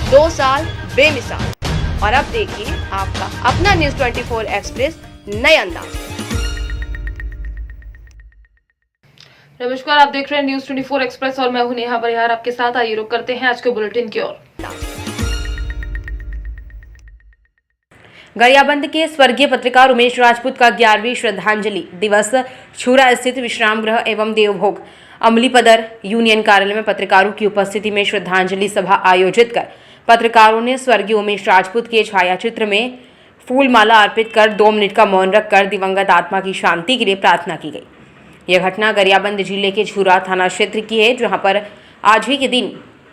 2 साल बेमिसाल। और अब देखिए आपका अपना न्यूज़ 24 एक्सप्रेस नए अंदाज में। नमस्कार, आप देख रहे हैं न्यूज़ 24 एक्सप्रेस और मैं हूं नेहा परिहार आपके साथ। आइए रुक करते हैं आज के बुलेटिन की ओर। गरियाबंद के स्वर्गीय पत्रकार उमेश राजपूत का 11वीं श्रद्धांजलि दिवस छुरा स्थित विश्राम गृह एवं देवभोग अमलीपदर यूनियन कार्यालय में पत्रकारों की उपस्थिति में श्रद्धांजलि सभा आयोजित कर पत्रकारों ने स्वर्गीय उमेश राजपूत के छायाचित्र में फूल माला अर्पित कर 2 मिनट का मौन रखकर दिवंगत आत्मा की शांति के लिए प्रार्थना की गई। यह घटना गरियाबंद जिले के छुरा थाना क्षेत्र की है, जहां पर आज ही के दिन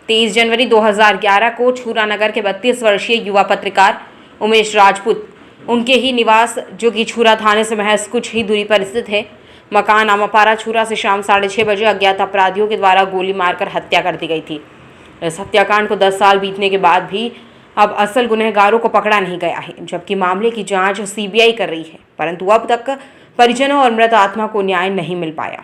23 जनवरी 2011 को छुरा नगर के 32 वर्षीय युवा पत्रकार उमेश राजपूत उनके ही निवास जो कि छुरा थाने से महज कुछ ही दूरी पर स्थित है मकान आमापारा छुरा से शाम 6:30 बजे अज्ञात अपराधियों के द्वारा गोली मारकर हत्या कर दी गई थी। इस हत्याकांड को 10 साल बीतने के बाद भी अब असल गुनहगारों को पकड़ा नहीं गया है, जबकि मामले की जांच सीबीआई कर रही है, परंतु अब तक परिजनों और मृत आत्मा को न्याय नहीं मिल पाया।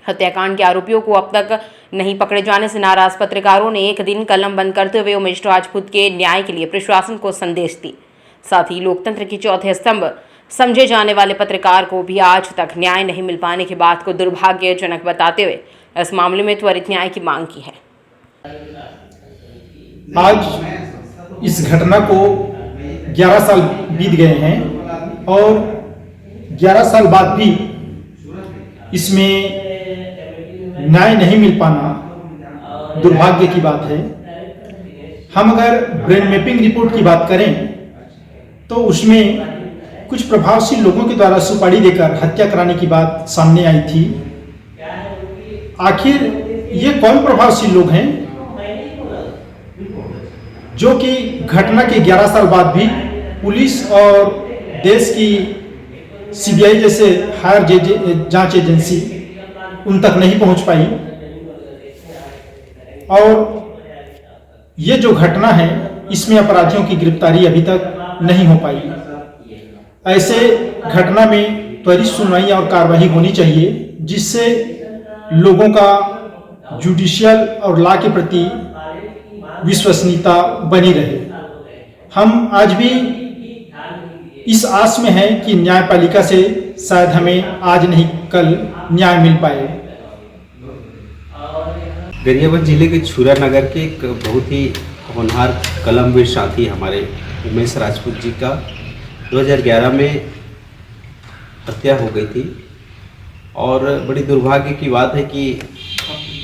हत्याकांड के आरोपियों को अब तक नहीं पकड़े जाने से नाराज पत्रकारों ने एक दिन कलम बंद करते हुए उमेश राजपूत के न्याय के लिए प्रशासन को संदेश दी। साथ ही लोकतंत्र के चौथे स्तंभ समझे जाने वाले पत्रकार को भी आज तक न्याय नहीं मिल पाने की बात को दुर्भाग्यजनक बताते हुए इस मामले में त्वरित न्याय की मांग की है। आज इस घटना को 11 साल बीत गए हैं और 11 साल बाद भी इसमें न्याय नहीं मिल पाना दुर्भाग्य की बात है। हम अगर ब्रेन मैपिंग रिपोर्ट की बात करें तो उसमें कुछ प्रभावशील लोगों के द्वारा सुपारी देकर हत्या कराने की बात सामने आई थी। आखिर ये कौन प्रभावशील लोग हैं जो कि घटना के 11 साल बाद भी पुलिस और देश की सीबीआई जैसे हायर जांच एजेंसी उन तक नहीं पहुंच पाई। और ये जो घटना है इसमें अपराधियों की गिरफ्तारी अभी तक नहीं हो पाई। ऐसे घटना में त्वरित सुनवाई और कार्रवाई होनी चाहिए, जिससे लोगों का जुडिशियल और लॉ के प्रति विश्वसनीयता बनी रहे। हम आज भी इस आस में हैं कि न्यायपालिका से शायद हमें आज नहीं कल न्याय मिल पाए। गरियाबंद जिले के छुरा नगर के एक बहुत ही होनहार कलमवीर साथी हमारे उमेश राजपूत जी का 2011 में हत्या हो गई थी। और बड़ी दुर्भाग्य की बात है कि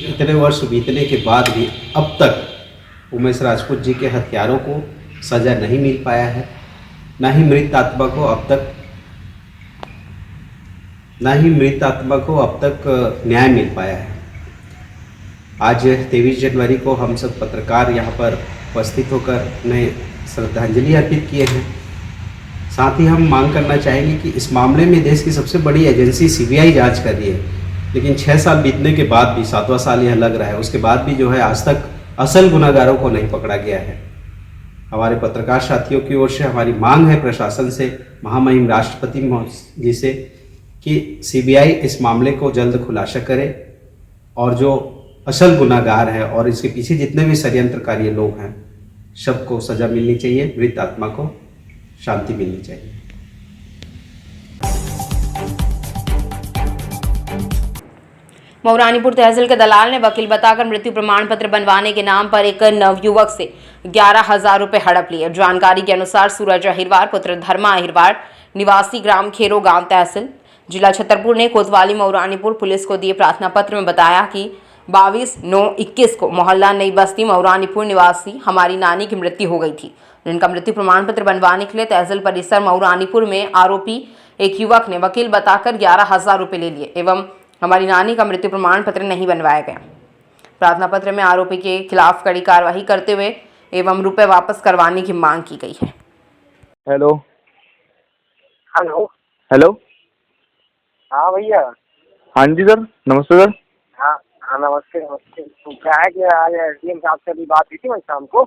इतने वर्ष बीतने के बाद भी अब तक उमेश राजपूत जी के हत्यारों को सज़ा नहीं मिल पाया है, ना ही मृत आत्मा को अब तक न्याय मिल पाया है। आज 23 जनवरी को हम सब पत्रकार यहाँ पर उपस्थित होकर उन्हें श्रद्धांजलि अर्पित किए हैं। साथ ही हम मांग करना चाहेंगे कि इस मामले में देश की सबसे बड़ी एजेंसी सीबीआई जांच कर रही है, लेकिन 6 साल बीतने के बाद भी 7वां साल यह लग रहा है, उसके बाद भी जो है आज तक असल गुनाहगारों को नहीं पकड़ा गया है। हमारे पत्रकार साथियों की ओर से हमारी मांग है प्रशासन से, महामहिम राष्ट्रपति जी से, कि सीबीआई इस मामले को जल्द खुलासा करे और जो असल गुनाहगार है और इसके पीछे जितने भी षड्यंत्रकारी लोग हैं सबको सजा मिलनी चाहिए, मृत आत्मा को शांति मिलनी चाहिए। मऊरानीपुर तहसील के दलाल ने वकील बताकर मृत्यु प्रमाण पत्र बनवाने के नाम पर एक नवयुवक से 11,000 रुपए हड़प लिए। जानकारी के अनुसार सूरज अहिरवार पुत्र धर्मा अहिरवार निवासी ग्राम खेरो गांव तहसील जिला छतरपुर ने कोतवाली मऊरानीपुर पुलिस को दिए प्रार्थना पत्र में बताया कि 22/9/21 को मोहल्ला नई बस्ती मऊरानीपुर निवासी हमारी नानी की मृत्यु हो गई थी। जिनका मृत्यु प्रमाण पत्र बनवाने के लिए तहसील परिसर मऊरानीपुर में आरोपी एक युवक ने वकील बताकर 11,000 रुपए ले लिए एवं हमारी नानी का मृत्यु प्रमाण पत्र नहीं बनवाया गया। प्रार्थना पत्र में आरोपी के खिलाफ कड़ी कार्रवाई करते हुए एवं रुपए वापस करवाने की मांग की गई है। हेलो हेलो हेलो हाँ भैया। हाँ जी सर, नमस्ते सर। हाँ नमस्ते नमस्ते। तो क्या है कि आज एसडीएम साहब से अभी बात हुई थी मैं शाम को।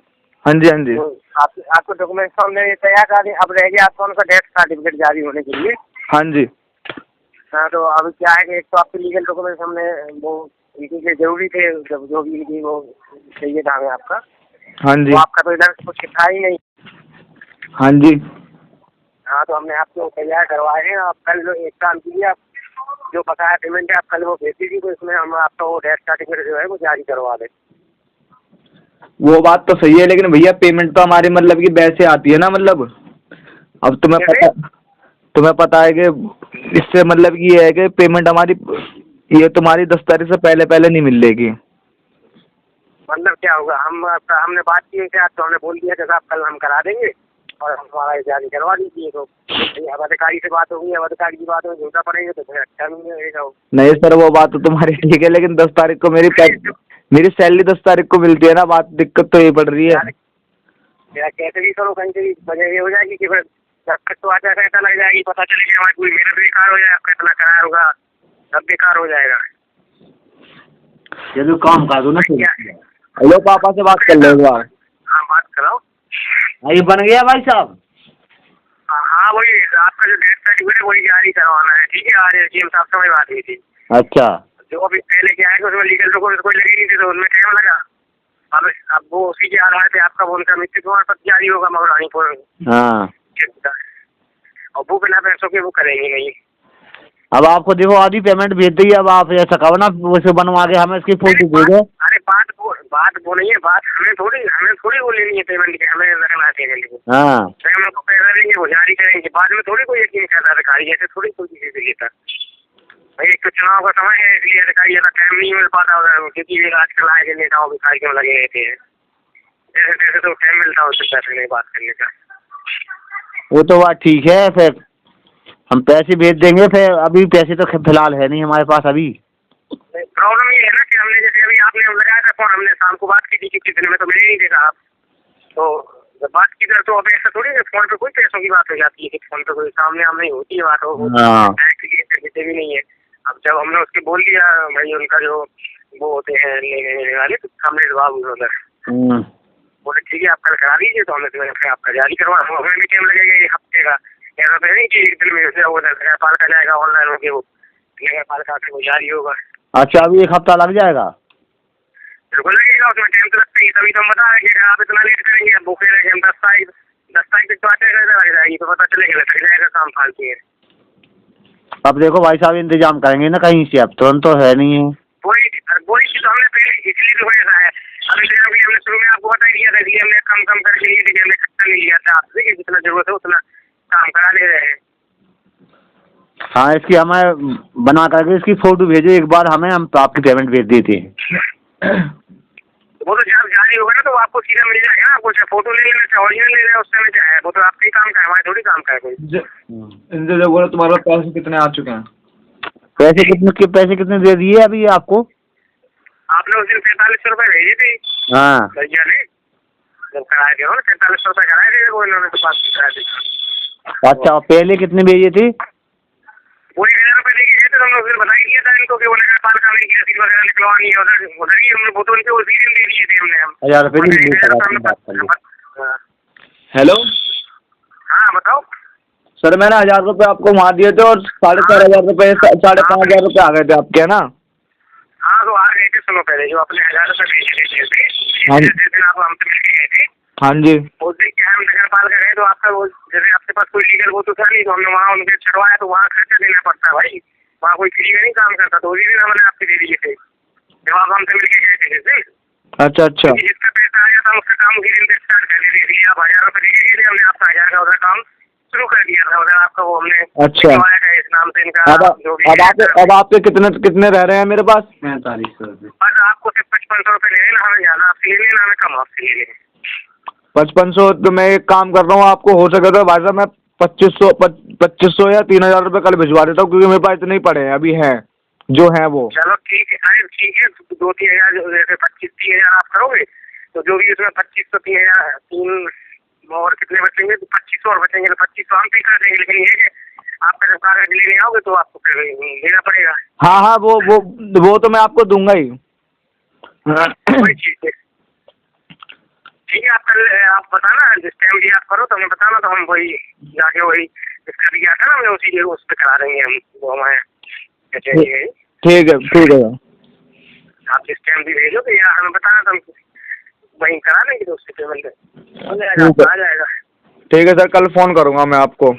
हाँ जी हाँ जी। तो आपको डॉक्यूमेंट हमने तैयार करा दिया, अब रह गया आपका उनका डेथ सर्टिफिकेट जारी होने के लिए। हाँ जी। हाँ तो अभी क्या है कि एक तो आपके लीगल डॉक्यूमेंट हमने वो इनके जरूरी थे, जो भी इनकी वो चाहिए था हमें आपका। हाँ जी। तो आपका तो इधर कुछ था ही नहीं। हाँ जी। हाँ, तो हमने आपको तैयार करवाए हैं। आप कल एक काम कीजिए, आप जो बकाया पेमेंट है आप कल वो भेज दीजिए, तो इसमें हम आपका वो डेथ सर्टिफिकेट जो है वो जारी करवा दें। वो बात तो सही है, लेकिन भैया पेमेंट तो हमारी मतलब कि वैसे आती है ना, मतलब अब तुम्हें पता है कि इससे मतलब कि ये है कि पेमेंट हमारी ये तुम्हारी 10 तारीख से पहले पहले नहीं मिलेगी। मतलब क्या होगा, हमने बात की है क्या? तो हमने बोल दिया कि आप कल हम करा देंगे और हम हमारा जारी करवा दीजिए। तो अब अधिकारी से बात होगी, अब अधिकारी की बात में झूठा पड़ेगा तो फिर अच्छा नहीं रहेगा। नहीं सर, वो बात तो तुम्हारी ठीक है, लेकिन 10 तारीख को मेरी सैलरी 10 तारीख को मिलती है ना, बात दिक्कत तो यही पड़ रही है। या कैसे भी करो, कहीं से भी वजह ये हो जाएगी कि फिर जब तक तो आधा घंटा लग जाएगी, पता चलेगी हमारी पूरी मेहनत बेकार हो जाए, आपका इतना कराया होगा सब बेकार हो जाएगा। ये तो काम कर दो ना। हेलो, पापा से बात कर लो एक बार। हाँ, बात कराओ। ये बन गया भाई साहब? हाँ, वही आपका जो डेथ सर्टिफिकेट है वही जारी करवाना है। ठीक है, आज एसडीएम साहब से वही बात हुई थी। अच्छा। जो अभी पहले क्या है कि उसमें लीगल डॉक्यूमेंट कोई लगे नहीं थे, तो उनमें टाइम लगा। अब वो उसी के आधार पे आपका वो उनका मृत्यु प्रमाण पत्र जारी होगा महारानीपुर। हाँ। और वो बिना पैसों के वो करेंगे नहीं। अब आपको देखो आधी पेमेंट भेज दी, अब आप ऐसा करो ना, वैसे बनवा के हमें इसकी फोटो भेजो। अरे बात वो नहीं है, बात हमें थोड़ी वो लेनी है पेमेंट की, हमें रखना है पेमेंट को। हाँ। हम उनको पैसा देंगे, वो जारी करेंगे, बाद में थोड़ी कोई यकीन करता अधिकारी, ऐसे थोड़ी कोई किसी से लेता भाई। एक तो चुनाव का समय है, इसलिए अधिकारी ज्यादा टाइम नहीं मिल पाता उधर, क्योंकि आजकल आए के नेताओं के कार्यक्रम लगे रहते हैं। जैसे तैसे तो टाइम मिलता है उससे पैसे नहीं बात करने का। वो तो बात ठीक है, फिर हम पैसे भेज देंगे। फिर अभी पैसे तो फिलहाल है नहीं हमारे पास अभी। प्रॉब्लम ये है ना कि हमने जैसे अभी आपने लगाया था फोन, हमने शाम को बात की थी कि कितने में, तो मैंने नहीं देखा आप तो जब बात की तो अब ऐसा थोड़ी है फोन पे कोई पैसों की बात हो जाती है कि फोन पे कोई सामने आमने होती है बात, देते भी नहीं है। अब जब हमने उसके बोल दिया भाई, उनका जो वो होते हैं लेने वाले कमलेश बाबू उधर, बोले ठीक है आप कल करा दीजिए, तो हमने आपका जारी करवा। हमें भी टाइम लगेगा एक हफ्ते का, ऐसा तो नहीं कि एक दिन में वो नगर का जाएगा ऑनलाइन होके, वो नगर पालिका से वो जारी होगा। अच्छा, अभी एक हफ्ता लग जाएगा? बिल्कुल लगेगा, उसमें टाइम तो लगता ही, तभी तो हम बता रहे हैं कि अगर आप इतना लेट करेंगे, अब वो कह रहे हैं हम 10 तारीख तक तो आते लग जाएगी, तो पता चलेगा लग जाएगा काम फालतू है। अब देखो भाई साहब, इंतजाम करेंगे ना कहीं से, अब तुरंत तो है नहीं है। वही चीज हमने पहले इसलिए तो ऐसा है, अभी हमने शुरू में आपको बता दिया था, इसलिए हमने कम करके लिए थे, हमने खर्चा नहीं लिया था आपसे कि जितना जरूरत है उतना काम करा ले रहे हैं। हाँ, इसकी हमें बना करके इसकी फोटो भेजो एक बार हमें, हम आपकी पेमेंट भेज देते हैं। वो तो जब जारी होगा ना तो आपको सीधा मिल जाएगा। आपको चाहे फोटो ले लेना, चाहे ओरिजिनल ले लेना, उस समय क्या है, वो तो आपके काम का है, हमारे थोड़ी काम का है कोई। इनसे जो बोलो, तुम्हारे पैसे कितने आ चुके हैं? पैसे कितने दे दिए अभी आपको? आपने उस दिन 4500 रुपए भेजे थे। हाँ भैया ने जब कराए थे, 4500 रुपए कराए थे वो, इन्होंने तो पास कराए थे। अच्छा, और पहले कितने भेजे थे? वही 1000 रुपए लेके गए थे, तो हमने उस दिन बता ही दिया था इनको कि वो नगर पालिका में की रसीद वगैरह निकलवानी है, उधर ही हमने वो तो उनके वो सीरियल दे दिए थे हमने। 1000 रुपए नहीं। हेलो, हाँ बताओ सर मैंने 1000 रुपए आपको वहाँ दिए थे और 4500 रुपए 5500 रुपए आ गए थे आपके, है ना? हाँ, तो आ गए थे, सुनो पहले जो अपने 1000 रुपए भेजे थे जिस दिन आप हमसे मिलके गए थे। हाँ जी। उस दिन क्या हम नगर पालिका गए तो आपका वो जैसे आपके पास कोई लीगल वो तो था नहीं, तो हमने वहाँ उनके छड़वाया, तो वहाँ खर्चा देना पड़ता है भाई, वहाँ कोई फ्री में नहीं काम करता, तो उसी दिन हमने आपके दे दिए थे जब आप हमसे मिलके गए थे जिस दिन। अच्छा अच्छा। जिसका पैसा आ जाता उसका काम उसी दिन से स्टार्ट कर दे दिया। आप 1000 रुपए देके गए थे, हमने आपका 1000 का उधर काम शुरू कर दिया था, उधर आपका वो हमने अच्छा इस नाम से इनका जो भी अब आपके कितने रह रहे हैं मेरे पास? 4500 रुपये। बस आपको सिर्फ 5500 रुपये ले लेना, हमें ज्यादा आपसे ले लेना, हमें कम आपसे ले लेना। 5500। तो मैं एक काम कर रहा हूँ, आपको हो सके तो भाई साहब मैं 2500 या 3000 रुपये कल भिजवा देता हूँ, क्योंकि मेरे पास इतने ही पड़े हैं अभी, हैं जो हैं वो। चलो ठीक है, अरे ठीक है, 2-3 हजार जैसे 25-30 हजार आप करोगे तो जो भी उसमें 2500 3 और कितने बचेंगे, तो 2500 और बचेंगे, तो 2500 हम पे कर देंगे। लेकिन ये है आपका जब कागज लेने आओगे तो आपको फिर देना पड़ेगा। हाँ हाँ, वो तो मैं आपको दूंगा ही। वही चीज है, ठीक है। आप कल आप बताना, जिस टाइम भी आप करो तो हमें बताना, तो हम वही जाके वही इसका दिया था ना हमने, उसी उस पर करा देंगे हम, वो हमारे ठीक है। आप जिस टाइम भी भेजो तो यार हमें बताना, तो वहीं करा लेंगे तो उससे पेमेंट हो जाएगा, आ जाएगा। ठीक है सर, कल फ़ोन करूँगा मैं आपको।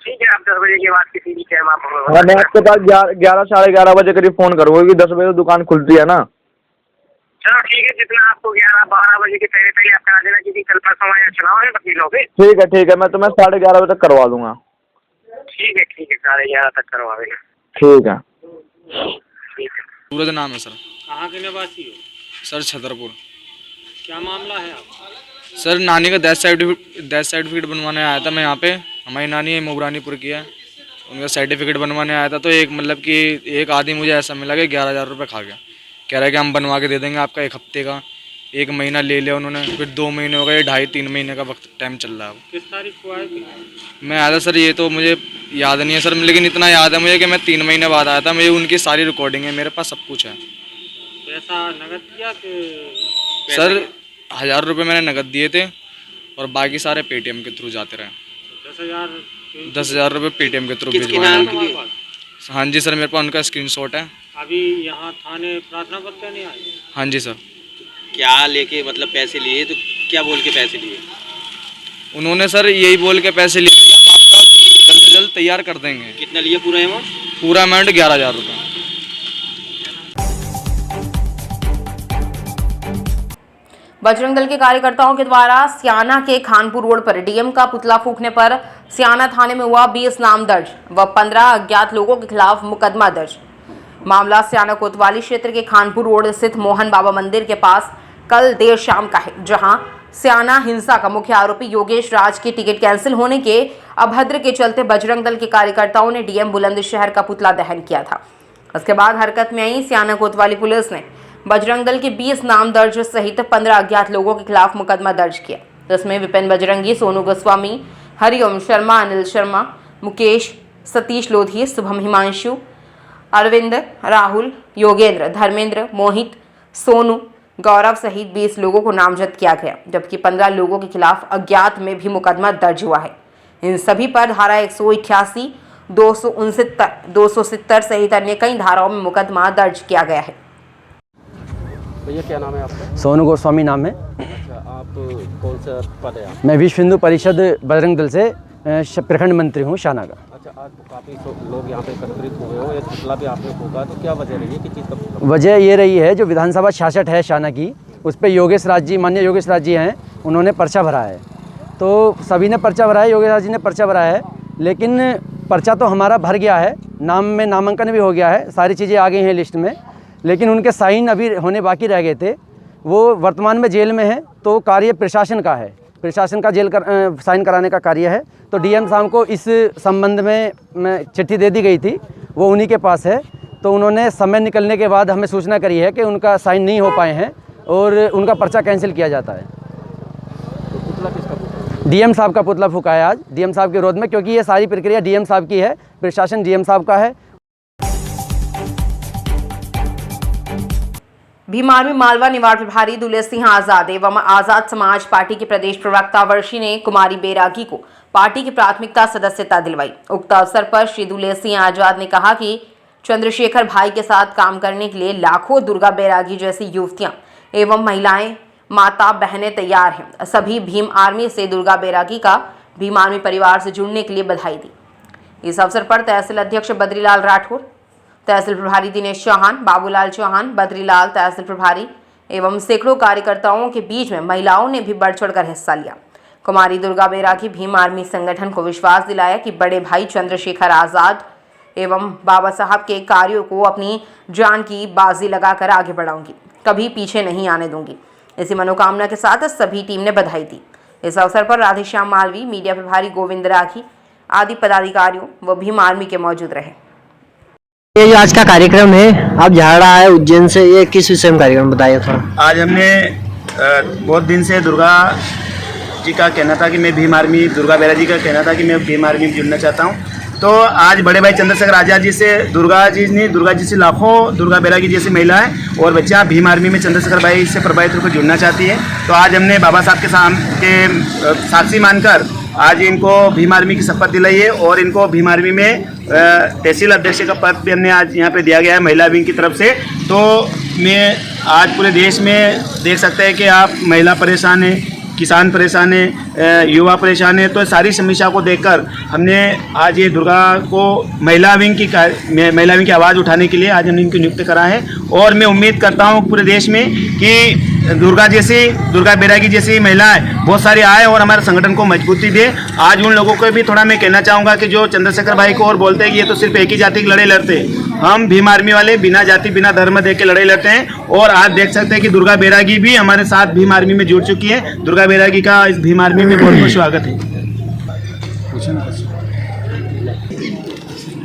ठीक है, आप 10 बजे के बाद किसी भी टाइम आप हाँ, मैं आपके पास 11 साढ़े 11 बजे करीब फ़ोन करूँगा, क्योंकि 10 बजे तो दुकान खुलती है ना। चलो ठीक है, जितना आपको 11-12 बजे के पहले पहले आप करा देना, क्योंकि कल परसों यहाँ चुनाव है वकीलों के। ठीक है, मैं तुम्हें 11:30 बजे तक करवा दूँगा। ठीक है 11:30 तक करवा देना। ठीक है। ठीक है। सूरज नाम है सर। कहाँ के निवासी हो? सर छतरपुर। क्या मामला है आपका? सर नानी का डेथ सर्टिफिकेट बनवाने आया था मैं यहाँ पे। हमारी नानी मोगरानीपुर की है, उनका सर्टिफिकेट बनवाने आया था। तो एक मतलब कि एक आदमी मुझे ऐसा मिला कि 11,000 रुपये खा गया। कह रहा है कि हम बनवा के दे देंगे आपका 1 हफ्ते का। 1 महीना ले लिया उन्होंने, फिर 2 महीने हो गए, 2.5-3 महीने का वक्त टाइम चल रहा है। किस तारीख को आए थे? मैं आया था सर, ये तो मुझे याद नहीं है सर, लेकिन इतना याद है मुझे कि मैं 3 महीने बाद आया था। मुझे उनकी सारी रिकॉर्डिंग है, मेरे पास सब कुछ है। पैसा नगद दिया कि? सर 1,000 रुपये मैंने नगद दिए थे और बाकी सारे पेटीएम के थ्रू जाते रहे। 10,000 रुपये पेटीएम के थ्रू भिजवाए। हाँ जी सर, मेरे पास उनका स्क्रीनशॉट है। अभी यहाँ थाने प्रार्थना पत्र नहीं आए? हाँ जी सर। क्या लेके मतलब पैसे लिए, तो क्या बोल के पैसे लिए? उन्होंने सर यही बोल के पैसे लिए थे कि हम आपका जल्द से जल्द तैयार कर देंगे। कितना लिए पूरा अमाउंट? पूरा अमाउंट 11,000 रुपये। बजरंग दल के कार्यकर्ताओं के द्वारा सियाना के खानपुर रोड पर डीएम का पुतला फूंकने पर सियाना थाने में हुआ 20 नाम दर्ज व 15 अज्ञात लोगों के खिलाफ मुकदमा दर्ज। मामला सियाना कोतवाली क्षेत्र के खानपुर रोड स्थित मोहन बाबा मंदिर के पास कल देर शाम का है, जहां सियाना हिंसा का मुख्य आरोपी योगेश राज की टिकट कैंसिल होने के अभद्र के चलते बजरंग दल के कार्यकर्ताओं ने डीएम बुलंदशहर का पुतला दहन किया था। उसके बाद हरकत में आई सियाना कोतवाली पुलिस ने बजरंग दल के 20 नाम दर्ज सहित 15 अज्ञात लोगों के खिलाफ मुकदमा दर्ज किया, जिसमें विपिन बजरंगी, सोनू गोस्वामी, हरिओम शर्मा, अनिल शर्मा, मुकेश, सतीश लोधी, शुभम हिमांशु, अरविंद, राहुल, योगेंद्र, धर्मेंद्र, मोहित, सोनू, गौरव सहित 20 लोगों को नामजद किया गया, जबकि 15 लोगों के खिलाफ अज्ञात में भी मुकदमा दर्ज हुआ है। इन सभी पर धारा 188, 269, 270 सहित अन्य कई धाराओं में मुकदमा दर्ज किया गया है। भैया क्या नाम है आपका? सोनू गोस्वामी नाम है। अच्छा, आप कौन सा पद है? मैं विश्व हिंदू परिषद बजरंग दल से प्रखंड मंत्री हूँ शाना का। अच्छा, आज काफ़ी लोग यहाँ पे एकत्रित हुए हो, एक पुतला भी आपने फूंका, तो क्या वजह रही है, किस चीज़ का पुतला? वजह ये रही है, जो विधानसभा 66 है शाना की, उस पर योगेश राज जी, माननीय योगेश राज जी हैं, उन्होंने पर्चा भरा है। तो सभी ने पर्चा भरा है, योगेश राज जी ने पर्चा भरा है, लेकिन पर्चा तो हमारा भर गया है, नाम में नामांकन भी हो गया है, सारी चीज़ें आ गई हैं लिस्ट में, लेकिन उनके साइन अभी होने बाकी रह गए थे। वो वर्तमान में जेल में हैं, तो कार्य प्रशासन का है, प्रशासन का साइन कराने का कार्य है। तो डीएम साहब को इस संबंध में चिट्ठी दे दी गई थी, वो उन्हीं के पास है। तो उन्होंने समय निकलने के बाद हमें सूचना करी है कि उनका साइन नहीं हो पाए हैं और उनका पर्चा कैंसिल किया जाता है। तो पुतला किसका फूंका? डीएम साहब का पुतला फूंका है आज, डीएम साहब के विरोध में, क्योंकि ये सारी प्रक्रिया डीएम साहब की है, प्रशासन डीएम साहब का है। भीम आर्मी मालवा निवाड़ प्रभारी दुले सिंह आजाद एवं आजाद समाज पार्टी के प्रदेश प्रवक्ता वर्षी ने कुमारी बैरागी को पार्टी की प्राथमिकता सदस्यता दिलवाई। उक्त अवसर पर श्री दुले सिंह आजाद ने कहा कि चंद्रशेखर भाई के साथ काम करने के लिए लाखों दुर्गा बैरागी जैसी युवतियां एवं महिलाएं, माता बहनें तैयार हैं। सभी भीम आर्मी से दुर्गा बैरागी का भीम आर्मी परिवार से जुड़ने के लिए बधाई दी। इस अवसर पर तहसील अध्यक्ष बद्रीलाल राठौर, तहसील प्रभारी दिनेश चौहान, बाबूलाल चौहान, बद्रीलाल तहसील प्रभारी एवं सैकड़ों कार्यकर्ताओं के बीच में महिलाओं ने भी बढ़ चढ़कर हिस्सा लिया। कुमारी दुर्गा बैरागी भीम आर्मी संगठन को विश्वास दिलाया कि बड़े भाई चंद्रशेखर आजाद एवं बाबा साहब के कार्यों को अपनी जान की बाजी लगाकर आगे बढ़ाऊंगी, कभी पीछे नहीं आने दूंगी। इसी मनोकामना के साथ सभी टीम ने बधाई दी। इस अवसर पर राधेश्याम मालवी, मीडिया प्रभारी गोविंद राठी आदि पदाधिकारियों व भीम आर्मी के मौजूद रहे। ये जो आज का कार्यक्रम है, आप झाड़ा आए उज्जैन से, ये किस विषय में कार्यक्रम बताइए थोड़ा। आज हमने बहुत दिन से दुर्गा जी का कहना था कि मैं भीम आर्मी, दुर्गा बैरागी जी का कहना था कि मैं भीम आर्मी में जुड़ना चाहता हूँ। तो आज बड़े भाई चंद्रशेखर आजाद जी से दुर्गा जी से लाखों दुर्गा बैरागी जैसी महिलाएं और बच्चियाँ भीम आर्मी में चंद्रशेखर भाई से प्रभावित होकर जुड़ना चाहती है। तो आज हमने बाबा साहब के साक्षी मानकर आज इनको भीम आर्मी की शपथ दिलाई है और इनको भीम आर्मी में तहसील अध्यक्ष का पद भी हमने आज यहाँ पे दिया गया है महिला विंग की तरफ से। तो में आज पूरे देश में देख सकते हैं कि आप महिला परेशान है, किसान परेशान है, युवा परेशान है। तो सारी समस्या को देखकर हमने आज ये दुर्गा को महिला विंग की आवाज़ उठाने के लिए आज हमने इनको नियुक्त करा है। और मैं उम्मीद करता हूँ पूरे देश में कि दुर्गा बैरागी जैसी महिलाएं बहुत सारी आए और हमारे संगठन को मजबूती दे। आज उन लोगों को भी थोड़ा मैं कहना चाहूँगा कि जो चंद्रशेखर भाई को और बोलते हैं कि ये तो सिर्फ एक ही जाति की लड़ाई लड़ते हैं, हम भीम आर्मी वाले बिना जाति बिना धर्म देख के लड़ाई लड़ते हैं। और आज देख सकते हैं कि दुर्गा बैरागी भी हमारे साथ भीम आर्मी में जुड़ चुकी है। दुर्गा बैरागी का इस भीम आर्मी में बहुत बहुत स्वागत है।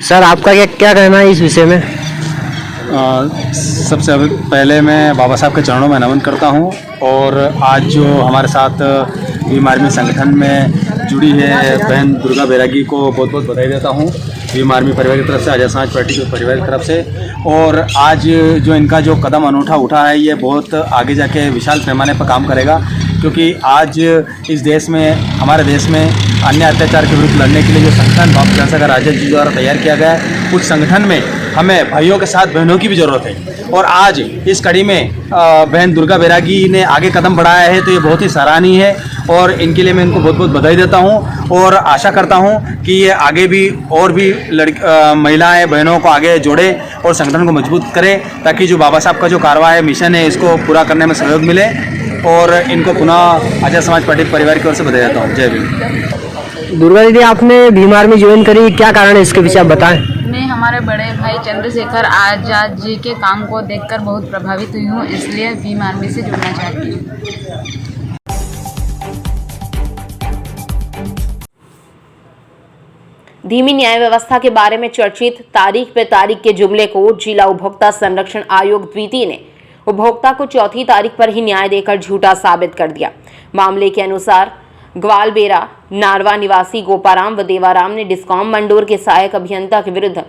सर आपका क्या कहना है इस विषय में? सबसे पहले मैं बाबा साहब के चरणों में नमन करता हूं और आज जो हमारे साथ भीम आर्मी संगठन में जुड़ी है बहन दुर्गा बैरागी को बहुत बहुत बधाई देता हूं, भीम आर्मी परिवार की तरफ से, आज़ाद समाज पार्टी के परिवार की तरफ से। और आज जो इनका जो कदम अनूठा उठा है ये बहुत आगे जाके विशाल पैमाने पर काम करेगा, क्योंकि आज इस देश में, हमारे देश में अन्य अत्याचार के विरुद्ध लड़ने के लिए जो संगठन बाबा चंद्रशेखर आज़ाद जी द्वारा तैयार किया गया है, उस संगठन में हमें भाइयों के साथ बहनों की भी ज़रूरत है। और आज इस कड़ी में बहन दुर्गा बैरागी ने आगे कदम बढ़ाया है तो ये बहुत ही सराहनीय है और इनके लिए मैं इनको बहुत बहुत बधाई देता हूँ और आशा करता हूँ कि ये आगे भी और भी महिलाएं बहनों को आगे जोड़े और संगठन को मजबूत करे, ताकि जो बाबा साहब का जो कारवा है, मिशन है, इसको पूरा करने में सहयोग मिले। और इनको पुनः आज़ाद समाज पार्टी परिवार की ओर से बधाई देता हूँ। जय भीम। दुर्गा दीदी आपने भीम आर्मी ज्वाइन करी, क्या कारण है इसके पीछे आप बताएं? मैं हमारे बड़े भाई चंद्रशेखर आज़ाद जी के काम को देखकर बहुत प्रभावित हुई हूँ, इसलिए भीम आर्मी से जुड़ना चाहती हूँ। धीमी न्याय व्यवस्था के बारे में चर्चित तारीख पे तारीख के जुमले को जिला उपभोक्ता संरक्षण आयोग द्वितीय ने उपभोक्ता को चौथी तारीख पर ही न्याय देकर झूठा साबित कर दिया। मामले के अनुसार ग्वालबेरा नारवा निवासी गोपाराम व देवाराम ने डिस्कॉम मंडोर के सहायक अभियंता के विरुद्ध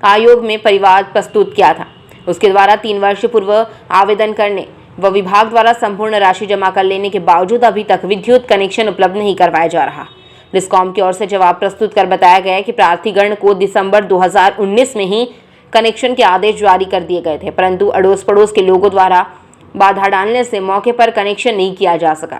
आयोग में परिवाद प्रस्तुत किया था। उसके द्वारा 3 वर्ष पूर्व आवेदन करने व विभाग द्वारा संपूर्ण राशि जमा कर लेने के बावजूद अभी तक विद्युत कनेक्शन उपलब्ध नहीं करवाया जा रहा। डिस्कॉम की ओर से जवाब प्रस्तुत कर बताया गया कि प्रार्थीगण को दिसंबर 2019 में ही कनेक्शन के आदेश जारी कर दिए गए थे, परंतु अड़ोस पड़ोस के लोगों द्वारा बाधा डालने से मौके पर कनेक्शन नहीं किया जा सका।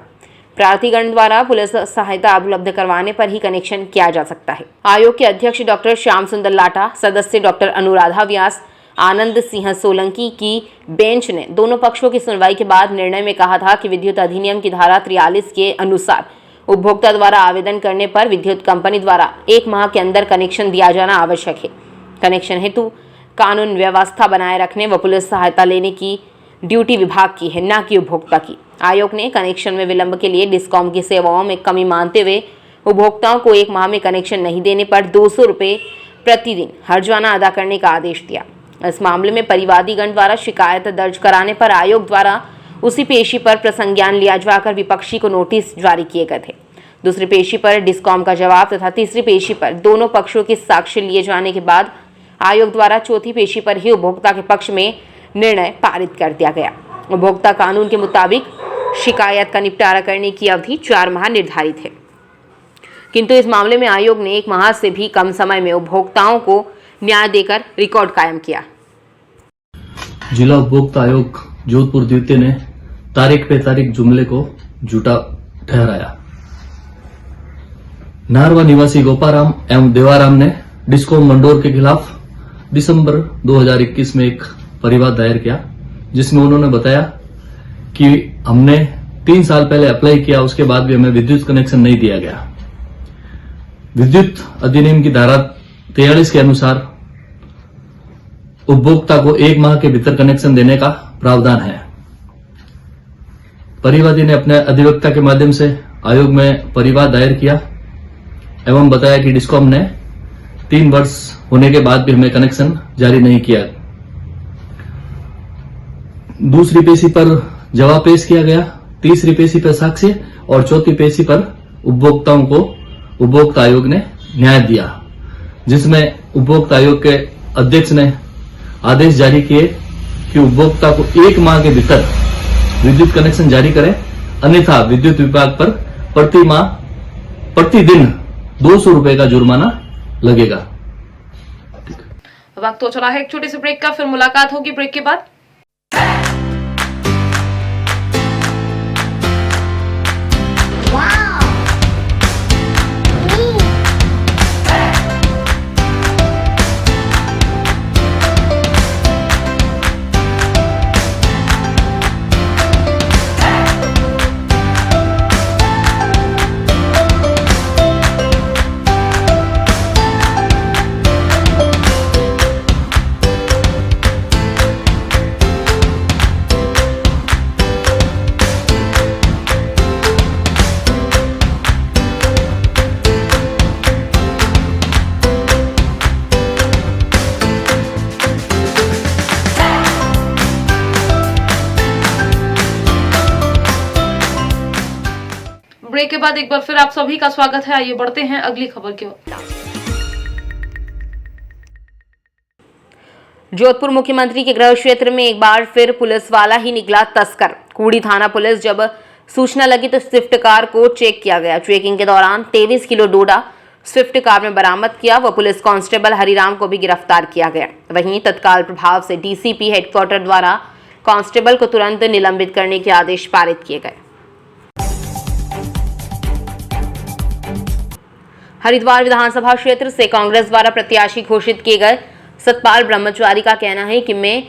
प्रार्थीगण द्वारा पुलिस सहायता उपलब्ध करवाने पर ही कनेक्शन किया जा सकता है। आयोग के अध्यक्ष डॉक्टर श्याम सुंदर लाटा, सदस्य डॉक्टर अनुराधा व्यास, आनंद सिंह सोलंकी की बेंच ने दोनों पक्षों की सुनवाई के बाद निर्णय में कहा था कि विद्युत अधिनियम की धारा 43 के अनुसार उपभोक्ता द्वारा आवेदन करने पर विद्युत कंपनी द्वारा 1 माह के अंदर कनेक्शन दिया जाना आवश्यक है। कनेक्शन हेतु कानून व्यवस्था बनाए रखने व पुलिस सहायता लेने की ड्यूटी विभाग की है, न कि उपभोक्ता की। आयोग ने कनेक्शन में विलंब के लिए डिस्कॉम की सेवाओं में कमी मानते हुए उपभोक्ताओं को 1 माह में कनेक्शन नहीं देने पर 200 रुपये प्रतिदिन हर्जाना अदा करने का आदेश दिया। इस मामले में परिवादीगण द्वारा शिकायत दर्ज कराने पर आयोग द्वारा उसी पेशी पर प्रसंज्ञान लिया जाकर विपक्षी को नोटिस जारी किए गए थे। दूसरी पेशी पर डिस्कॉम का जवाब तथा तीसरी पेशी पर दोनों पक्षों के साक्ष्य लिए जाने के बाद आयोग द्वारा चौथी पेशी पर ही उपभोक्ता के पक्ष में निर्णय पारित कर दिया गया। उपभोक्ता कानून के मुताबिक शिकायत का निपटारा करने की अवधि 4 माह निर्धारित है, किंतु इस मामले में आयोग ने 1 माह से भी कम समय में उपभोक्ताओं को न्याय देकर रिकॉर्ड कायम किया। जिला उपभोक्ता आयोग जोधपुर द्वितीय ने तारीख पे तारीख जुमले को झूठा ठहराया। नारवा निवासी गोपाराम एवं देवाराम ने डिस्कॉम मंडोर के खिलाफ दिसंबर 2021 में एक परिवाद दायर किया, जिसमें उन्होंने बताया कि हमने 3 साल पहले अप्लाई किया, उसके बाद भी हमें विद्युत कनेक्शन नहीं दिया गया। विद्युत अधिनियम की धारा 43 के अनुसार उपभोक्ता को 1 माह के भीतर कनेक्शन देने का प्रावधान है। परिवादी ने अपने अधिवक्ता के माध्यम से आयोग में परिवाद दायर किया एवं बताया कि डिस्कॉम ने 3 वर्ष होने के बाद भी हमें कनेक्शन जारी नहीं किया। दूसरी पेशी पर जवाब पेश किया गया, तीसरी पेशी पर साक्ष्य और चौथी पेशी पर उपभोक्ताओं को उपभोक्ता आयोग ने न्याय दिया, जिसमें उपभोक्ता आयोग के अध्यक्ष ने आदेश जारी किए कि उपभोक्ता को 1 माह के भीतर विद्युत कनेक्शन जारी करें, अन्यथा विद्युत विभाग पर प्रतिदिन 200 रुपए का जुर्माना लगेगा। वक्त हो चला है एक छोटे से ब्रेक का, फिर मुलाकात होगी ब्रेक के बाद। ब्रेक के बाद एक बार फिर आप सभी का स्वागत है। आइए बढ़ते हैं अगली खबर की ओर। जोधपुर मुख्यमंत्री के गृह क्षेत्र में एक बार फिर पुलिस वाला ही निकला तस्कर। कूड़ी थाना पुलिस जब सूचना लगी तो स्विफ्ट कार को चेक किया गया। चेकिंग के दौरान 23 किलो डोडा स्विफ्ट कार में बरामद किया व पुलिस कांस्टेबल हरिराम को भी गिरफ्तार किया गया। वहीं तत्काल प्रभाव से डीसीपी हेडक्वार्टर द्वारा कांस्टेबल को तुरंत निलंबित करने के आदेश पारित किए गए। हरिद्वार विधानसभा क्षेत्र से कांग्रेस द्वारा प्रत्याशी घोषित किए गए सतपाल ब्रह्मचारी का कहना है कि मैं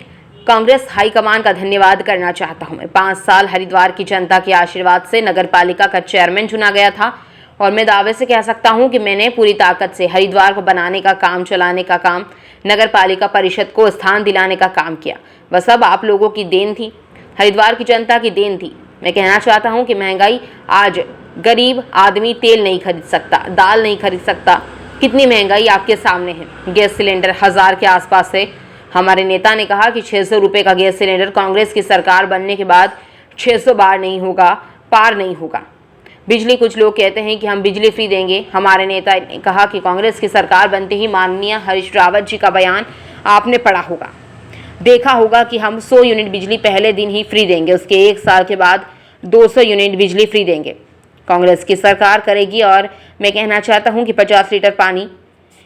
कांग्रेस हाईकमान का धन्यवाद करना चाहता हूं। मैं 5 साल हरिद्वार की जनता के आशीर्वाद से नगर पालिका का चेयरमैन चुना गया था और मैं दावे से कह सकता हूं कि मैंने पूरी ताकत से हरिद्वार को बनाने का काम, चलाने का काम, नगर पालिका परिषद को स्थान दिलाने का काम किया। वह सब आप लोगों की देन थी, हरिद्वार की जनता की देन थी। मैं कहना चाहता हूँ कि महंगाई, आज गरीब आदमी तेल नहीं खरीद सकता, दाल नहीं खरीद सकता। कितनी महंगाई आपके सामने है। गैस सिलेंडर 1000 के आसपास है। हमारे नेता ने कहा कि 600 रुपये का गैस सिलेंडर कांग्रेस की सरकार बनने के बाद 600 बार नहीं होगा, पार नहीं होगा। बिजली, कुछ लोग कहते हैं कि हम बिजली फ्री देंगे। हमारे नेता ने कहा कि कांग्रेस की सरकार बनते ही माननीय हरीश रावत जी का बयान आपने पढ़ा होगा, देखा होगा कि हम 100 यूनिट बिजली पहले दिन ही फ्री देंगे, उसके 1 साल के बाद 200 यूनिट बिजली फ्री देंगे। कांग्रेस की सरकार करेगी। और मैं कहना चाहता हूं कि 50 लीटर पानी,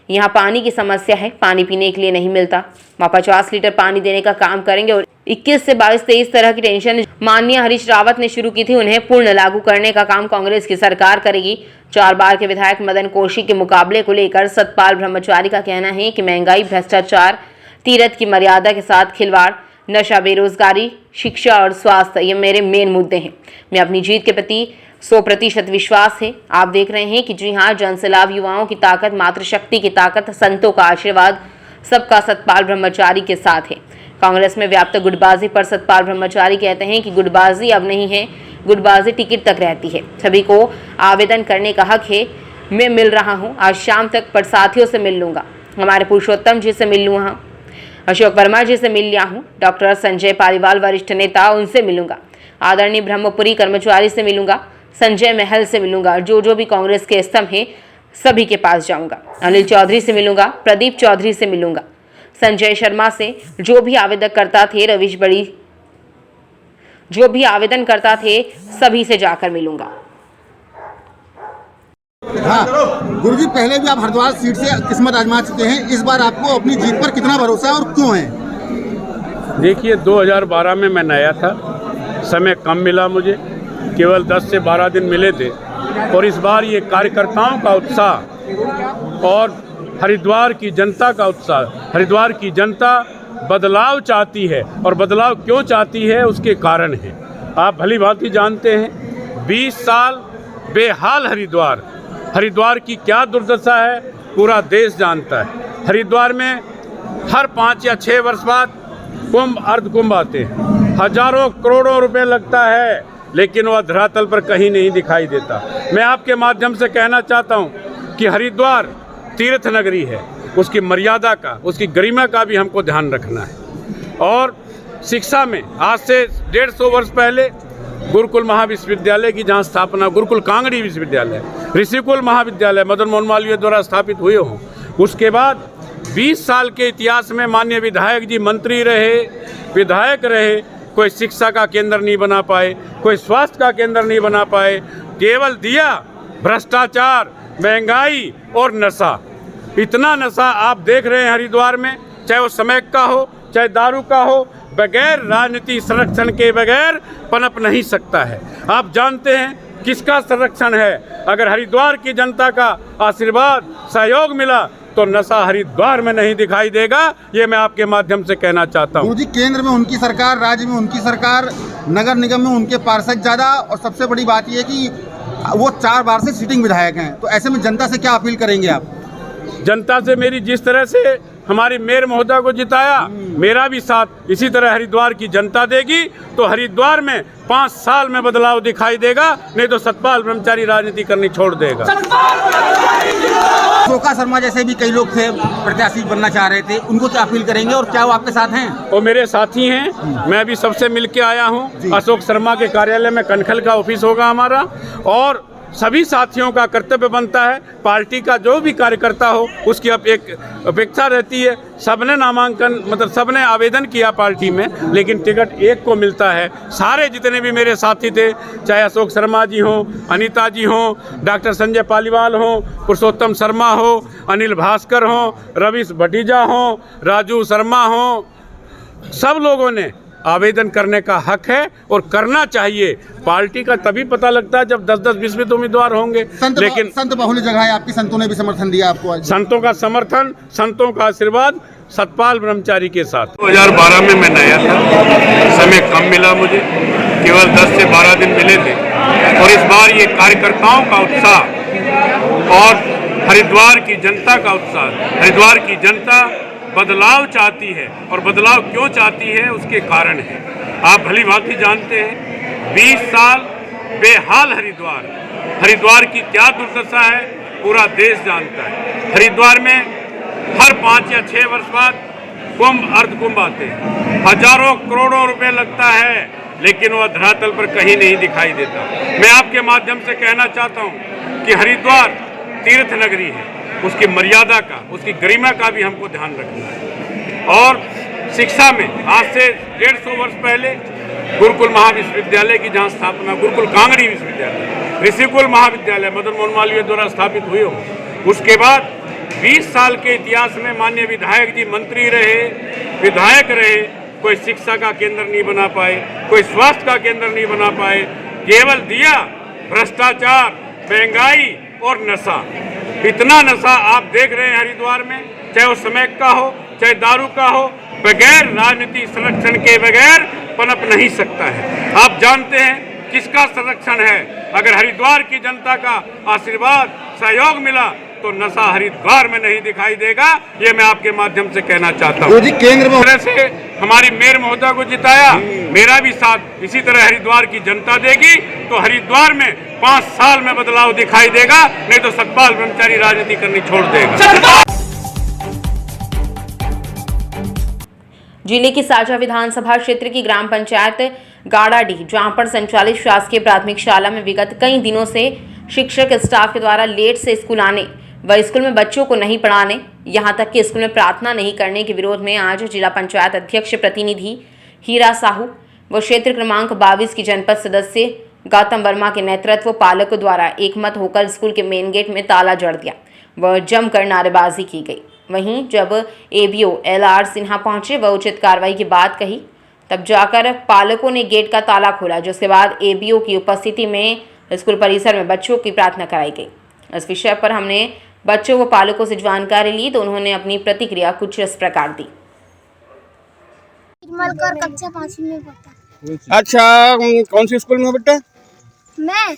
यहाँ पानी की समस्या है, पानी पीने के लिए नहीं मिलता, वहाँ 50 लीटर पानी देने का काम करेंगे। और 21 से 22-23 तरह की टेंशन माननीय हरीश रावत ने शुरू की थी, उन्हें पूर्ण लागू करने का काम कांग्रेस की सरकार करेगी। 4 बार के विधायक मदन कौशिक के मुकाबले को लेकर सतपाल ब्रह्मचारी का कहना है कि महंगाई, भ्रष्टाचार, तीरथ की मर्यादा के साथ खिलवाड़, नशा, बेरोजगारी, शिक्षा और स्वास्थ्य, ये मेरे मेन मुद्दे हैं। मैं अपनी जीत के प्रति 100% विश्वास है। आप देख रहे हैं कि जी हाँ, जनसैलाब, युवाओं की ताकत, मातृशक्ति की ताकत, संतों का आशीर्वाद, सबका सतपाल ब्रह्मचारी के साथ है। कांग्रेस में व्याप्त गुटबाजी पर सतपाल ब्रह्मचारी कहते हैं कि गुटबाजी अब नहीं है, गुटबाजी टिकट तक रहती है। सभी को आवेदन करने का हक है। मैं मिल रहा हूँ, आज शाम तक पर साथियों से मिल लूँगा। हमारे पुरुषोत्तम जी से मिल लूँगा, अशोक वर्मा जी से मिल लिया हूँ, डॉक्टर संजय पालीवाल वरिष्ठ नेता, उनसे मिलूंगा, आदरणीय ब्रह्मपुरी कर्मचारी से मिलूंगा, संजय महल से मिलूंगा, जो भी कांग्रेस के स्तंभ हैं सभी के पास जाऊंगा। अनिल चौधरी से मिलूंगा, प्रदीप चौधरी से मिलूंगा, संजय शर्मा से, जो भी आवेदन करता थे, रवीश बड़ी, जो भी आवेदन करता थे, सभी से जाकर मिलूंगा। हाँ गुरुजी, पहले भी आप हरिद्वार सीट से किस्मत आजमा चुके हैं, इस बार आपको अपनी जीत पर कितना भरोसा है और क्यों है? देखिए, 2012 में मैं नया था, समय कम मिला मुझे, केवल 10 से 12 दिन मिले थे। और इस बार ये कार्यकर्ताओं का उत्साह और हरिद्वार की जनता का उत्साह, हरिद्वार की जनता बदलाव चाहती है और बदलाव क्यों चाहती है उसके कारण है। आप भली भांति जानते हैं, 20 साल बेहाल हरिद्वार, हरिद्वार की क्या दुर्दशा है पूरा देश जानता है। हरिद्वार में हर 5 या 6 वर्ष बाद कुंभ, अर्ध कुंभ आते हैं, हजारों करोड़ों रुपए लगता है, लेकिन वह धरातल पर कहीं नहीं दिखाई देता। मैं आपके माध्यम से कहना चाहता हूं कि हरिद्वार तीर्थ नगरी है, उसकी मर्यादा का, उसकी गरिमा का भी हमको ध्यान रखना है। और शिक्षा में आज से 150 वर्ष पहले गुरुकुल महाविश्वविद्यालय की जहाँ स्थापना, गुरुकुल कांगड़ी विश्वविद्यालय, ऋषिकुल महाविद्यालय मदन मोहन मालवीय द्वारा स्थापित हुए हों, उसके बाद 20 साल के इतिहास में माननीय विधायक जी मंत्री रहे, विधायक रहे, कोई शिक्षा का केंद्र नहीं बना पाए, कोई स्वास्थ्य का केंद्र नहीं बना पाए, केवल दिया भ्रष्टाचार, महंगाई और नशा। इतना नशा आप देख रहे हैं हरिद्वार में, चाहे वो स्मैक का हो, चाहे दारू का हो, बगैर राजनीति संरक्षण के बगैर पनप नहीं सकता है। आप जानते हैं किसका संरक्षण है? अगर हरिद्वार की जनता का आशीर्वाद, सहयोग मिला तो नशा हरिद्वार में नहीं दिखाई देगा। ये मैं आपके माध्यम से कहना चाहता हूँ। गुरुजी, केंद्र में उनकी सरकार, राज्य में उनकी सरकार, नगर निगम में उनके पार्षद ज़्यादा, और सबसे बड़ी बात यह कि वो 4 बार से सिटिंग विधायक हैं, तो ऐसे में जनता से क्या अपील करेंगे आप? जनता से मेरी जिस तरह से हमारी मेयर महोदया को जिताया, मेरा भी साथ इसी तरह हरिद्वार की जनता देगी, तो हरिद्वार में 5 साल में बदलाव दिखाई देगा, नहीं तो सतपाल ब्रह्मचारी राजनीति करनी छोड़ देगा। शोका शर्मा जैसे भी कई लोग थे, प्रत्याशी बनना चाह रहे थे, उनको क्या अपील करेंगे और क्या वो आपके साथ हैं? वो मेरे साथी हैं, मैं भी सबसे मिल के आया हूँ। अशोक शर्मा के कार्यालय में कनखल का ऑफिस होगा हमारा, और सभी साथियों का कर्तव्य बनता है, पार्टी का जो भी कार्यकर्ता हो उसकी एक अपेक्षा रहती है। सबने नामांकन मतलब सबने आवेदन किया पार्टी में, लेकिन टिकट एक को मिलता है। सारे जितने भी मेरे साथी थे, चाहे अशोक शर्मा जी हों, अनीता जी हों, डॉक्टर संजय पालीवाल हों, पुरुषोत्तम शर्मा हो, अनिल भास्कर हों, रवीश भटीजा हों, राजू शर्मा हों, सब लोगों ने आवेदन करने का हक है और करना चाहिए। पार्टी का तभी पता लगता है जब 10-10, 20-20 उम्मीदवार होंगे। लेकिन संत बहुल्य जगह है आपकी, संतों ने भी समर्थन दिया आपको आज। संतों का समर्थन, संतों का आशीर्वाद सतपाल ब्रह्मचारी के साथ। 2012 में मैं नया था, समय कम मिला मुझे, केवल 10 से 12 दिन मिले थे और इस बार ये कार्यकर्ताओं का उत्साह और हरिद्वार की जनता का उत्साह। हरिद्वार की जनता बदलाव चाहती है और बदलाव क्यों चाहती है उसके कारण है। आप भली भांति जानते हैं 20 साल बेहाल हरिद्वार की क्या दुर्दशा है पूरा देश जानता है। हरिद्वार में हर 5 या 6 वर्ष बाद कुंभ अर्ध कुंभ आते हैं, हजारों करोड़ों रुपए लगता है, लेकिन वह धरातल पर कहीं नहीं दिखाई देता। मैं आपके माध्यम से कहना चाहता हूँ कि हरिद्वार तीर्थ नगरी है, उसकी मर्यादा का, उसकी गरिमा का भी हमको ध्यान रखना है। और शिक्षा में आज से 150 वर्ष पहले गुरुकुल महाविश्वविद्यालय की जहाँ स्थापना, गुरुकुल कांगड़ी विश्वविद्यालय, ऋषिकुल महाविद्यालय मदन मोहन मालवीय द्वारा स्थापित हुए हो, उसके बाद 20 साल के इतिहास में माननीय विधायक जी मंत्री रहे, विधायक रहे, कोई शिक्षा का केंद्र नहीं बना पाए, कोई स्वास्थ्य का केंद्र नहीं बना पाए। केवल दिया भ्रष्टाचार, महंगाई और नशा। इतना नशा आप देख रहे हैं हरिद्वार में, चाहे वो स्मैक का हो, चाहे दारू का हो, बगैर राजनीतिक संरक्षण के बगैर पनप नहीं सकता है। आप जानते हैं किसका संरक्षण है? अगर हरिद्वार की जनता का आशीर्वाद, सहयोग मिला तो नशा हरिद्वार में नहीं दिखाई देगा। ये मैं आपके माध्यम से कहना चाहता हूँ। केंद्र में तरह से हमारी मेयर महोदया को जिताया, मेरा भी साथ इसी तरह हरिद्वार की जनता देगी तो हरिद्वार में 5 साल में बदलाव दिखाई देगा, नहीं तो सतपाल ब्रह्मचारी राजनीति करनी छोड़ देगा। जिले की साजा विधानसभा क्षेत्र की ग्राम पंचायत गाड़ाडीह, जहां पर संचालित शासकीय प्राथमिक शाला में विगत कई दिनों से शिक्षक स्टाफ के द्वारा लेट से स्कूल आने व स्कूल में बच्चों को नहीं पढ़ाने, यहां तक कि स्कूल में प्रार्थना नहीं करने के विरोध में आज जिला पंचायत अध्यक्ष प्रतिनिधि हीरा साहू व क्षेत्र क्रमांक 22 की जनपद सदस्य गौतम वर्मा के नेतृत्व पालकों द्वारा एकमत होकर स्कूल के मेन गेट में ताला जड़ दिया व जमकर नारेबाजी की गई। वहीं जब एबीओ LR सिन्हा पहुंचे व उचित कार्रवाई की बात कही, तब जाकर पालकों ने गेट का ताला खोला, जिसके बाद एबीओ की उपस्थिति में स्कूल परिसर में बच्चों की प्रार्थना कराई गई। इस विषय पर हमने बच्चों व पालकों से जानकारी ली तो उन्होंने अपनी प्रतिक्रिया कुछ इस प्रकार दी। कक्षा 5वीं में पढ़ता। अच्छा, कौन सी स्कूल में हो बेटा? मैं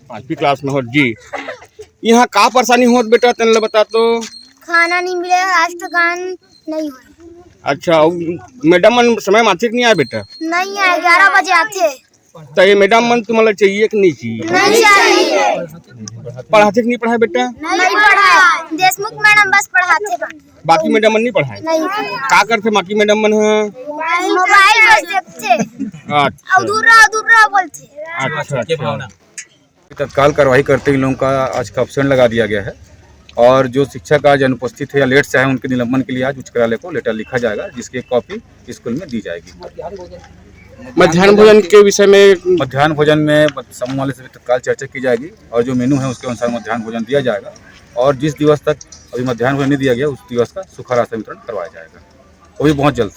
5वीं क्लास में हो जी। यहाँ का परेशानी हो बेटा, तने बता तो। खाना नहीं मिले, राष्ट्रगान नहीं हो। अच्छा, मैडम मन समय माथिक नहीं आए बेटा? नहीं आए, 11 बजे आते। तो ये मैडम मन तुम्हारा चाहिए कि नहीं चाहिए? नहीं चाहिए। पढ़ाते कि नहीं पढ़ाए बेटा? नहीं पढ़ाए, देशमुख मैडम बस पढ़ाते। बाकी मैडम मन नहीं पढ़ाए? नहीं। का करते बाकी मैडम मन? मोबाइल बस देखते, अधूरा बोलते। अच्छा। तत्काल कार्रवाई करते ही लोगों का आज का एब्सेंट लगा दिया गया है और जो शिक्षक आज अनुपस्थित है या लेट से है उनके निलंबन के लिए आज उच्च न्यायालय को लेटर लिखा जाएगा, जिसकी एक कॉपी स्कूल में दी जाएगी। मध्याह्न भोजन के विषय में समूह वाले से तत्काल चर्चा की जाएगी और जो मेनू है उसके अनुसार मध्याह्न भोजन दिया जाएगा और जिस दिवस तक अभी मध्याह्न भोजन नहीं दिया गया उस दिवस का सूखा राशन वितरण करवाया जाएगा, वो भी बहुत जल्द।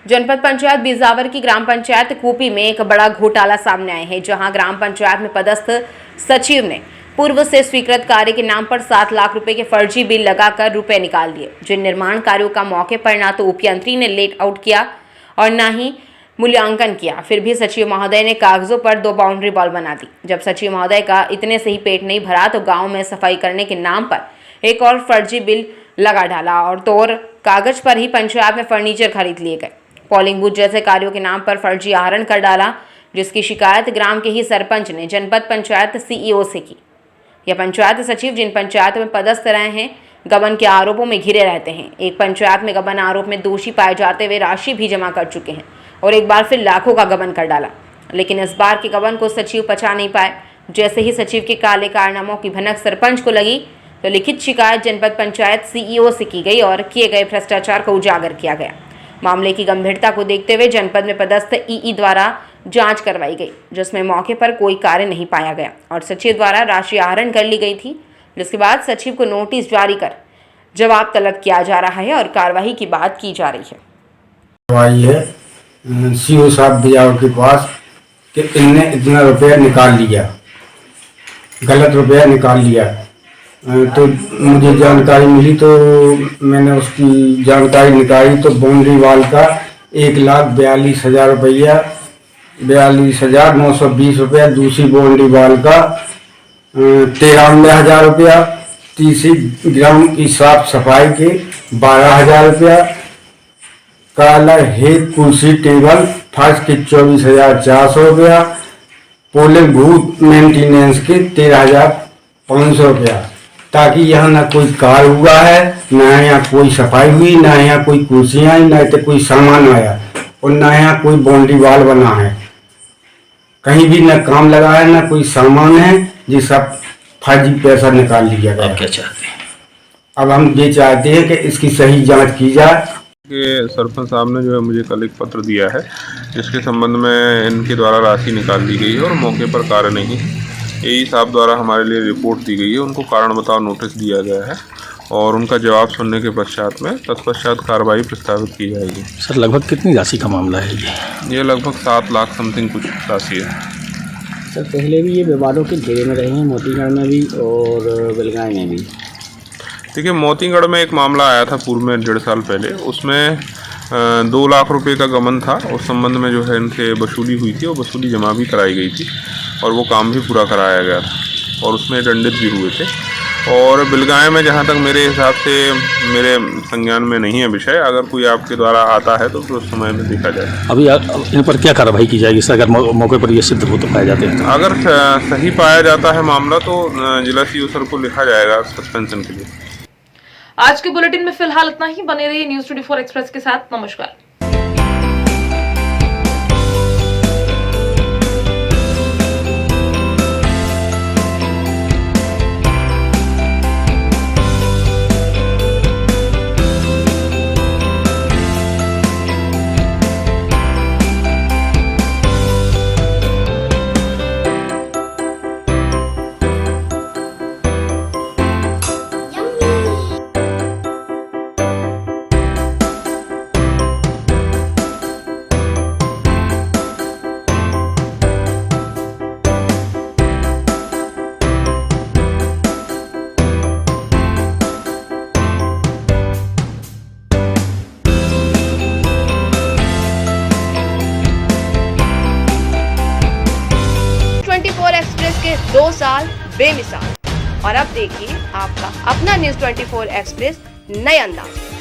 जनपद पंचायत बिजावर की ग्राम पंचायत कूपी में एक बड़ा घोटाला सामने आया है, जहां ग्राम पंचायत में पदस्थ सचिव ने पूर्व से स्वीकृत कार्य के नाम पर 7 लाख रुपए के फर्जी बिल लगाकर रुपए निकाल दिए, जिन निर्माण कार्यों का मौके पर ना तो उपयंत्री ने लेट आउट किया और ना ही मूल्यांकन किया। फिर भी सचिव महोदय ने कागजों पर 2 बाउंड्री वॉल बना दी। जब सचिव महोदय का इतने से ही पेट नहीं भरा तो गाँव में सफाई करने के नाम पर एक और फर्जी बिल लगा डाला और तो और कागज पर ही पंचायत में फर्नीचर खरीद लिए गए। पोलिंग बूथ जैसे कार्यों के नाम पर फर्जी आहरण कर डाला, जिसकी शिकायत ग्राम के ही सरपंच ने जनपद पंचायत CEO से की। यह पंचायत सचिव जिन पंचायत में पदस्थ रहे हैं गबन के आरोपों में घिरे रहते हैं। एक पंचायत में गबन आरोप में दोषी पाए जाते हुए राशि भी जमा कर चुके हैं और एक बार फिर लाखों का गबन कर डाला। लेकिन इस बार के गबन को सचिव पचा नहीं पाए। जैसे ही सचिव के काले कारनामों की भनक सरपंच को लगी तो लिखित शिकायत जनपद पंचायत सीईओ से की गई और किए गए भ्रष्टाचार को उजागर किया गया। मामले की गंभीरता को देखते हुए जनपद में पदस्थ ईई द्वारा जांच करवाई गई, जिसमें मौके पर कोई कार्य नहीं पाया गया और सचिव द्वारा राशि आहरण कर ली गई थी। जिसके बाद सचिव को नोटिस जारी कर जवाब तलब किया जा रहा है और कार्रवाई की बात की जा रही है। सीओ साहब बिजावर के पास कि इनने इतना रुपया निकाल लिया, गलत रुपया निकाल लिया। तो मुझे जानकारी मिली तो मैंने उसकी जानकारी निकाली तो बाउंड्री वाल का 1,42,000 रुपया, 42,920 रुपया, दूसरी बाउंड्री वाल का 93,000 रुपया, तीसरी ग्राउंड की साफ सफाई के 12,000 रुपया, काला हेत कुर्सी टेबल फर्श के 24,400 रुपया, पोलिंग बूथ मेंटेनेंस के 13,500 रुपया। ताकि यहाँ ना कोई कार हुआ है, ना यहाँ कोई सफाई हुई, ना यहाँ कोई कुर्सियाँ आई, ना तो कोई सामान आया और ना यहाँ कोई बाउंड्री वाल बना है। कहीं भी ना काम लगा है, ना कोई सामान है, जी सब फर्जी पैसा निकाल लिया गया। आप क्या चाहते हैं? अब हम ये चाहते हैं कि इसकी सही जांच की जाए। कि सरपंच साहब ने जो है मुझे कल एक पत्र दिया है जिसके संबंध में इनके द्वारा राशि निकाल दी गई है और मौके पर कार्य नहीं है। एई साहब द्वारा हमारे लिए रिपोर्ट दी गई है, उनको कारण बताओ नोटिस दिया गया है और उनका जवाब सुनने के पश्चात में तत्पश्चात कार्रवाई प्रस्तावित की जाएगी। सर लगभग कितनी राशि का मामला है ये लगभग 7 लाख समथिंग कुछ राशि है। सर पहले भी ये विवादों के घेरे में रहे हैं, मोतीगढ़ में भी और बेलगांव में भी। देखिए मोतीगढ़ में एक मामला आया था पूर्व में 1.5 साल पहले, उसमें 2 लाख रुपए का गबन था। उस संबंध में जो है इनसे वसूली हुई थी और वसूली जमा भी कराई गई थी और वो काम भी पूरा कराया गया था और उसमें दंडित भी हुए थे। और बिलगांव में जहाँ तक मेरे हिसाब से मेरे संज्ञान में नहीं है विषय, अगर कोई आपके द्वारा आता है तो फिर उस समय में देखा जाए। अभी इन पर क्या कार्रवाई की जाएगी सर, अगर मौके पर ये सिद्ध हो तो पाए जाते हैं? अगर सही पाया जाता है मामला तो जिला सीओ सर को लिखा जाएगा सस्पेंशन के लिए। आज के बुलेटिन में फिलहाल इतना ही। बने रहिए न्यूज़ 24 एक्सप्रेस के साथ। नमस्कार। एक्सप्रेस के 2 साल बेमिसाल। और अब देखिए आपका अपना न्यूज़ 24 एक्सप्रेस नए अंदाज।